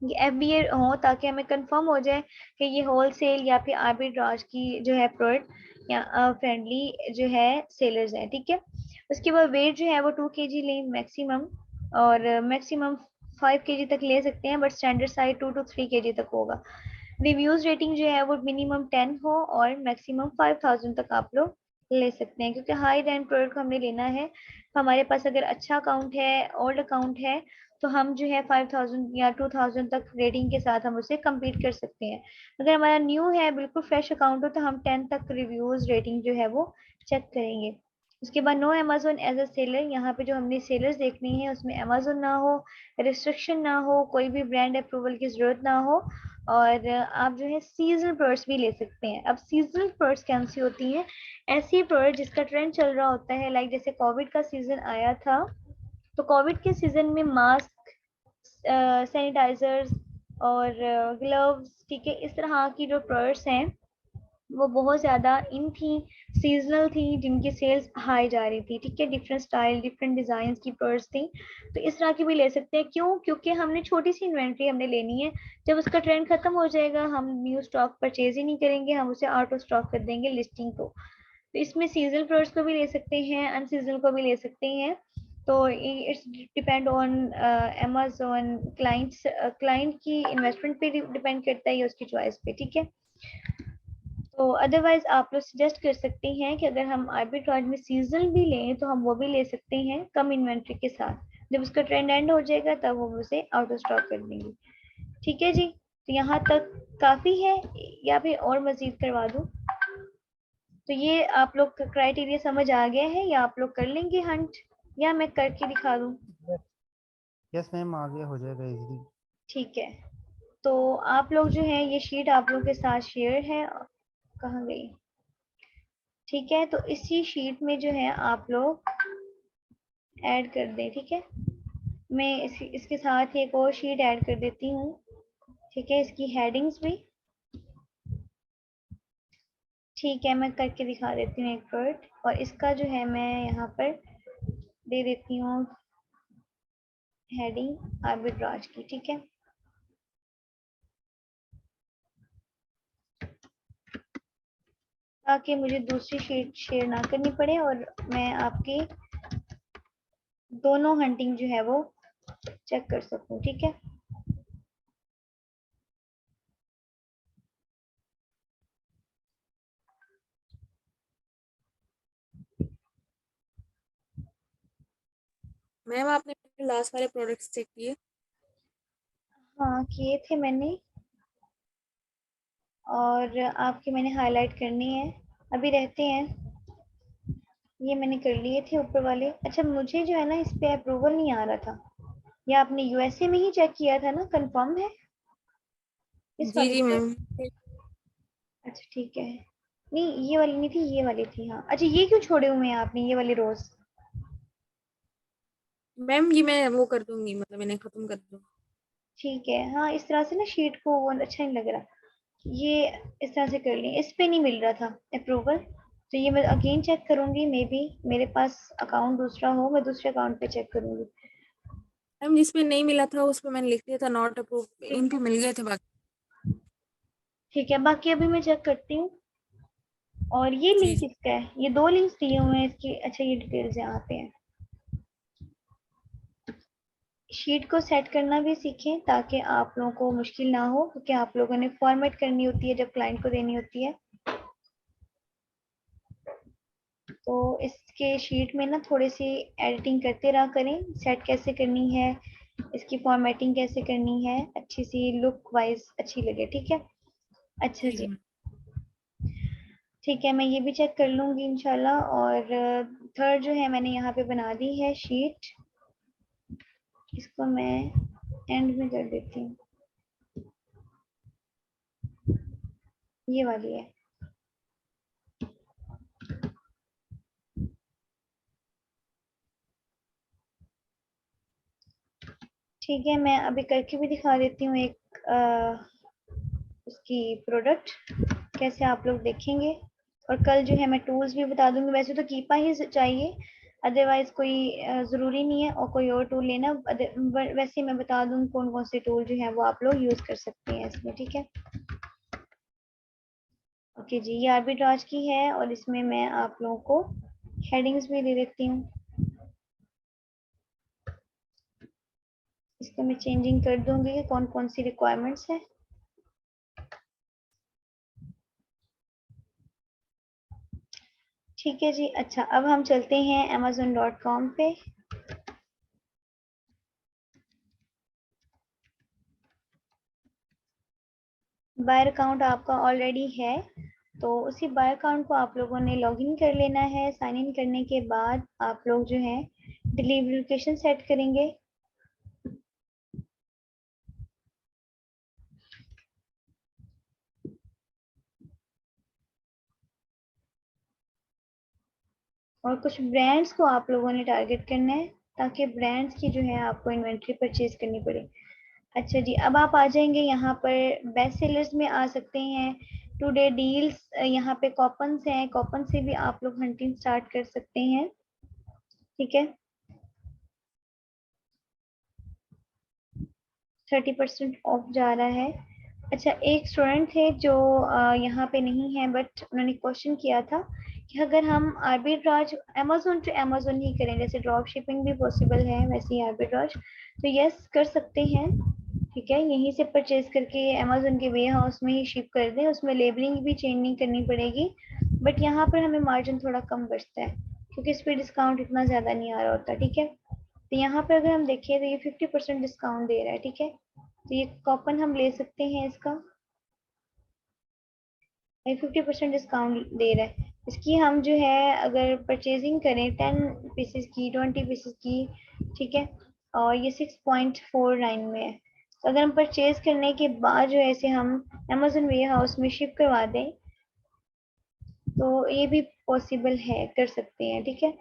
ये FBA हो ताकि हमें कंफर्म हो जाए कि ये होलसेल या फिर आर्बिट्राज की जो है प्रोडक्ट या फ्रेंडली जो है सेलर्स हैं, ठीक है। उसके बाद वेट जो है वो 2 kg लें मैक्सिमम, और मैक्सिमम 5 kg तक ले सकते हैं, but standard size 2 to 3 kg तक होगा। रिव्यूज रेटिंग जो है वो मिनिमम 10 हो और मैक्सिमम 5000 तक आप लोग ले सकते हैं, क्योंकि हाई रैंक प्रोडक्ट हमने लेना है। हमारे पास अगर अच्छा अकाउंट है, ओल्ड अकाउंट है, तो हम जो है 5000 या 2000 तक रेटिंग के साथ हम उसे कंप्लीट कर सकते हैं। अगर हमारा न्यू है, बिल्कुल फ्रेश अकाउंट हो, तो हम 10 तक रिव्यूज रेटिंग जो है वो चेक करेंगे। उसके बाद know Amazon as a seller, यहाँ पे जो हमने सेलर्स देखनी है उसमें अमेजोन ना हो, रिस्ट्रिक्शन ना हो, कोई भी ब्रांड अप्रूवल की जरूरत ना हो, और आप जो है सीजनल प्रोडक्ट्स भी ले सकते हैं। अब सीजनल प्रोडक्ट्स कौन सी होती हैं? ऐसी प्रोडक्ट जिसका ट्रेंड चल रहा होता है, लाइक जैसे कोविड का सीजन आया था, तो कोविड के सीजन में मास्क, सैनिटाइजर्स और ग्लव्स, ठीक है, इस तरह की जो प्रोडक्ट्स हैं वो बहुत ज़्यादा इन थी, सीजनल थी, जिनकी सेल्स हाई जा रही थी, ठीक है। डिफरेंट स्टाइल, डिफरेंट डिज़ाइन की प्रोडक्ट्स थी, तो इस तरह की भी ले सकते हैं। क्यों? क्योंकि हमने छोटी सी इन्वेंट्री हमने लेनी है। जब उसका ट्रेंड खत्म हो जाएगा, हम न्यू स्टॉक परचेज ही नहीं करेंगे, हम उसे आउट ऑफ स्टॉक कर देंगे लिस्टिंग को। तो इसमें सीजनल प्रोडक्ट्स को भी ले सकते हैं, अनसीजनल को भी ले सकते हैं। तो it's depend on Amazon client की इन्वेस्टमेंट पे डिपेंड करता है, या उसकी चॉइस पे, ठीक है। तो अदरवाइज आप लोग सजेस्ट कर सकते हैं कि अगर हम आर्बिट्राज में सीजनल भी लें तो हम वो भी ले सकते हैं कम इन्वेंट्री के साथ। जब उसका ट्रेंड एंड हो जाएगा तब हम उसे आउट ऑफ स्टॉक कर देंगे, ठीक है जी। तो यहाँ तक काफ़ी है, या फिर और मजीद करवा दूँ? तो ये आप लोग का क्राइटेरिया समझ आ गया है, या आप लोग कर लेंगे हंट, या मैं करके दिखा दूँ? यस मैम, आगे हो जाएगा इजीली। ठीक है, तो आप लोग जो है ये शीट आप लोग के साथ शेयर है, कहाँ गई? ठीक है, तो इसी शीट में जो है आप लोग ऐड कर दें, ठीक है। मैं इसके साथ एक और शीट ऐड कर देती हूँ, ठीक है, इसकी हेडिंग्स भी। ठीक है, मैं करके दिखा देती हूँ एक प्रोडक्ट, और इसका जो है मैं यहाँ पर दे देती हूँ हेडिंग आर्बिट्राज की, ठीक है। ताकि मुझे दूसरी शीट शेयर ना करनी पड़े, और मैं आपकी दोनों हंटिंग जो है वो चेक कर सकूँ, ठीक है। मैम आपने लास्ट वाले प्रोडक्ट्स चेक किए? हाँ, किए थे मैंने, और आपकी मैंने हाईलाइट करनी है, अभी रहते हैं। ये मैंने कर लिए थे ऊपर वाले। अच्छा, मुझे जो है ना इस पे अप्रूवल नहीं आ रहा था, या आपने यूएसए में ही चेक किया था ना? कंफर्म है इस जी वाले जी पे? मैम। अच्छा ठीक है, नहीं ये वाली नहीं थी, ये वाली थी, हाँ। अच्छा, ये क्यों छोड़े हुए हैं आपने ये वाले रोज? मैम ये मैं वो कर दूंगी, मतलब इन्हें खत्म कर दूंगी। ठीक है, हाँ, इस तरह से ना शीट को वो अच्छा नहीं लग रहा, ये इस तरह से कर लें। इस पे नहीं मिल रहा था अप्रूवल, तो ये मैं अगेन चेक करूंगी, मे बी मेरे पास अकाउंट दूसरा हो, मैं दूसरे अकाउंट पे चेक करूंगी। मैम जिसमें नहीं मिला था उस पे मैंने लिख दिया था नॉट अप्रूव, इन ठीक पे है, मिल गए थे बाकी। ठीक है, बाकी अभी मैं चेक करती हूँ। और ये जी लिंक जी किसका है? ये दो लिंक्स दिए हुए हैं इसकी। अच्छा, ये डिटेल्स यहाँ पे हैं। शीट को सेट करना भी सीखें ताकि आप लोगों को मुश्किल ना हो, क्योंकि आप लोगों ने फॉर्मेट करनी होती है जब क्लाइंट को देनी होती है। तो इसके शीट में ना थोड़ी सी एडिटिंग करते रहा करें, सेट कैसे करनी है, इसकी फॉर्मेटिंग कैसे करनी है, अच्छी सी लुक वाइज अच्छी लगे, ठीक है। अच्छा जी जी, मैम। ठीक है, मैं ये भी चेक कर लूंगी इंशाल्लाह। और थर्ड जो है मैंने यहाँ पे बना दी है शीट, इसको मैं एंड में कर देती हूँ, ये वाली है। ठीक है, मैं अभी करके भी दिखा देती हूँ एक उसकी प्रोडक्ट कैसे आप लोग देखेंगे। और कल जो है मैं टूल्स भी बता दूंगी। वैसे तो कीपा ही चाहिए, अदरवाइज कोई ज़रूरी नहीं है और कोई और टूल लेना। वैसे मैं बता दूँ कौन कौन से टूल जो है वो आप लोग यूज़ कर सकते हैं इसमें, ठीक है। ओके जी, ये आर्बिट्राज की है और इसमें मैं आप लोगों को हेडिंग्स भी दे देती हूँ। इसको मैं चेंजिंग कर दूंगी कि कौन कौन सी रिक्वायरमेंट्स है। ठीक है जी। अच्छा, अब हम चलते हैं amazon.com पे। बायर अकाउंट आपका ऑलरेडी है, तो उसी बायर अकाउंट को आप लोगों ने लॉगिन कर लेना है। साइन इन करने के बाद आप लोग जो है डिलीवरी लोकेशन सेट करेंगे। और कुछ ब्रांड्स को आप लोगों ने टारगेट करना है ताकि ब्रांड्स की जो है आपको इन्वेंट्री परचेज करनी पड़े। अच्छा जी, अब आप आ जाएंगे यहाँ पर बेस्ट सेलर्स में आ सकते हैं। टुडे डील्स, यहाँ पे कॉपन्स हैं, कॉपन से भी आप लोग हंटिंग स्टार्ट कर सकते हैं, ठीक है। 30% ऑफ जा रहा है। अच्छा, एक स्टूडेंट थे जो यहाँ पे नहीं है, बट उन्होंने क्वेश्चन किया था कि अगर हम आर्बिट्राज अमेजोन टू अमेजोन ही करें, जैसे ड्रॉप शिपिंग भी पॉसिबल है वैसे ही आर्बिट्राज, तो यस कर सकते हैं, ठीक है। यहीं से परचेज करके अमेजोन के वे हाउस में ही शिप कर दें, उसमें लेबलिंग भी चेंज नहीं करनी पड़ेगी, बट यहाँ पर हमें मार्जिन थोड़ा कम बचता है क्योंकि इस पर डिस्काउंट इतना ज़्यादा नहीं आ रहा होता, ठीक है। तो यहाँ पर अगर हम देखें तो ये 50% डिस्काउंट दे रहा है, ठीक है। तो ये कॉपन हम ले सकते हैं इसका, ये 50% डिस्काउंट दे रहा है। इसकी हम जो है अगर परचेजिंग करें 10 पीसेस की, 20 पीसेस की, ठीक है, और ये 6.49 में है। तो अगर हम परचेज करने के बाद जो है इसे हम अमेजोन वे हाउस में शिप करवा दें तो ये भी पॉसिबल है, कर सकते हैं, ठीक है।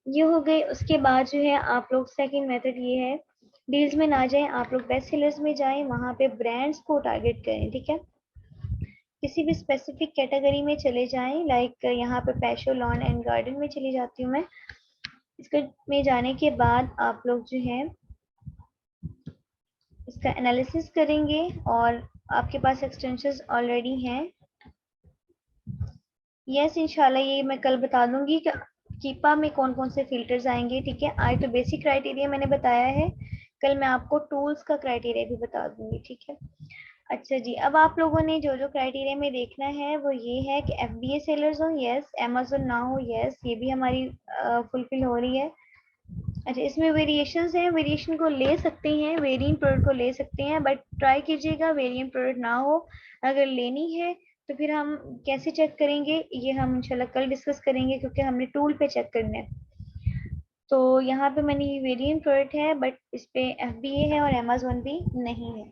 ये हो गई। उसके बाद जो है आप लोग सेकंड मेथड ये है, डील्स में ना जाएं, आप लोग बेस्ट सेलर्स में जाएं, वहां पे ब्रांड्स को टारगेट करें, ठीक है। किसी भी स्पेसिफिक कैटेगरी में चले जाएं, लाइक यहाँ पे पैशो लॉन एंड गार्डन में चली जाती हूँ मैं। इसके में जाने के बाद आप लोग जो है इसका एनालिसिस करेंगे और आपके पास एक्सटेंशंस ऑलरेडी हैं। यस, इंशाल्लाह ये मैं कल बता दूंगी कि कीपा में कौन कौन से फिल्टर्स आएंगे, ठीक है। आज तो बेसिक क्राइटेरिया मैंने बताया है, कल मैं आपको टूल्स का क्राइटेरिया भी बता दूंगी, ठीक है। अच्छा जी, अब आप लोगों ने जो जो क्राइटेरिया में देखना है वो ये है कि FBA सेलर्स हो, यस। अमेजोन ना हो, यस। ये भी हमारी फुलफिल हो रही है। अच्छा, इसमें वेरिएशंस हैं, वेरिएशन को ले सकते हैं, वेरिएंट प्रोडक्ट को ले सकते हैं, बट ट्राई कीजिएगा वेरिएंट प्रोडक्ट ना हो। अगर लेनी है तो फिर हम कैसे चेक करेंगे ये हम इंशाल्लाह कल डिस्कस करेंगे, क्योंकि हमने टूल पे चेक करना है। तो यहाँ पे मैंने ये वेरिएंट प्रोडक्ट है, बट इस पे FBA है और अमेजोन भी नहीं है।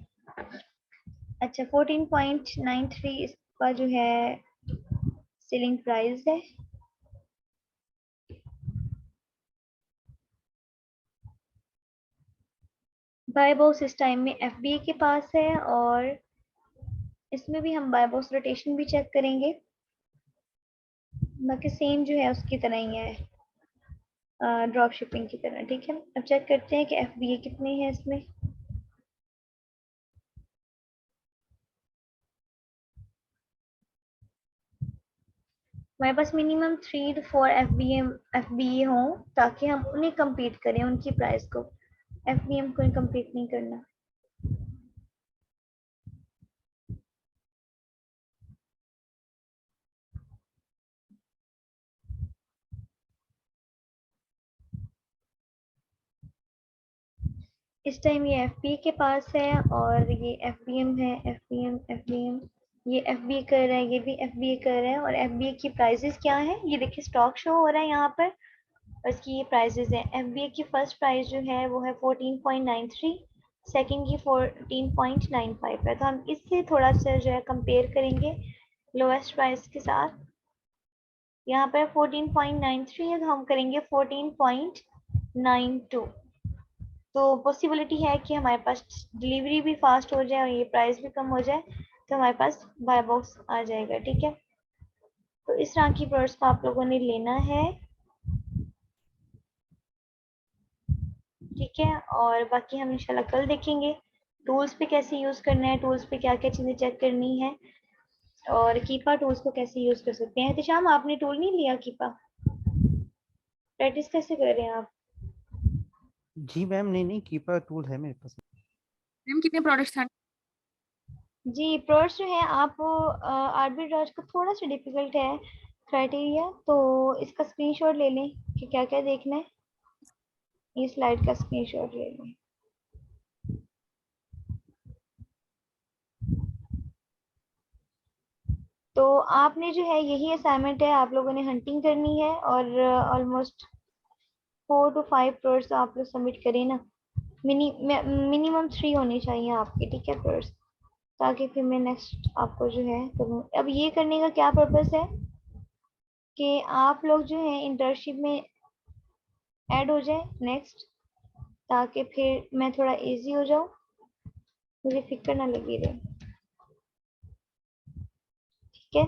अच्छा, 14.93 इसका जो है सेलिंग प्राइस है। बाय बॉक्स इस टाइम में FBA के पास है और इसमें भी हम बाय बॉक्स रोटेशन भी चेक करेंगे, बाकी सेम जो है उसकी तरह ही है, ड्रॉप शिपिंग की तरह, ठीक है। अब चेक करते हैं कि FBA कितनी है इसमें। हमारे पास मिनिमम 3 to 4 FBA हो ताकि हम उन्हें compete करें, उनकी प्राइस को। FBM को compete नहीं करना। इस टाइम ये FBA के पास है और ये FBM है। FBM ये FBA कर रहा है, ये भी FBA कर रहा है। और FBA की प्राइसेस क्या है ये देखिए, स्टॉक शो हो रहा है यहाँ पर, उसकी ये प्राइसेस है। FBA की फर्स्ट प्राइस जो है वो है 14.93, सेकंड की 14.95 है। तो हम इससे थोड़ा सा जो है कंपेयर करेंगे लोएस्ट प्राइस के साथ। यहाँ पर 14.93 है तो हम करेंगे 14.92। तो पॉसिबिलिटी है कि हमारे पास डिलीवरी भी फास्ट हो जाए और ये प्राइस भी कम हो जाए, तो हमारे पास बाय बॉक्स आ जाएगा। ठीक है, तो इस तरह की प्रोडक्ट्स को आप लोगों ने लेना है। ठीक है, और बाकी हम इंशाल्लाह कल देखेंगे टूल्स पे कैसे यूज करना है, टूल्स पे क्या क्या चीजें चेक करनी है, और कीपा टूल्स को कैसे यूज कर सकते हैं। एहतिशाम आपने टूल नहीं लिया कीपा, प्रैक्टिस कैसे कर रहे हैं आप? जी मैम, नहीं कीपर टूल है मेरे पास। मैम कितने प्रोडक्ट्स हैं? जी, प्रोडक्ट्स जो है आप आर्बिट्राज को थोड़ा सा डिफिकल्ट है क्राइटेरिया, तो इसका स्क्रीनशॉट ले लें कि क्या क्या देखना है। ये स्लाइड का स्क्रीनशॉट ले लें। तो आपने जो है यही असाइनमेंट है, आप लोगों ने हंटिंग करनी है और ऑलमोस्ट 4 to 5 प्रोडक्ट्स आप लोग सबमिट करें ना। मिनिमम 3 होने चाहिए आपके, ठीक है प्रोडक्ट्स, ताकि फिर मैं नेक्स्ट आपको जो है करूँ। अब ये करने का क्या पर्पस है कि आप लोग जो है इंटर्नशिप में ऐड हो जाए नेक्स्ट, ताकि फिर मैं थोड़ा इजी हो जाऊँ, मुझे फिक्र ना लगी रहे। ठीक है,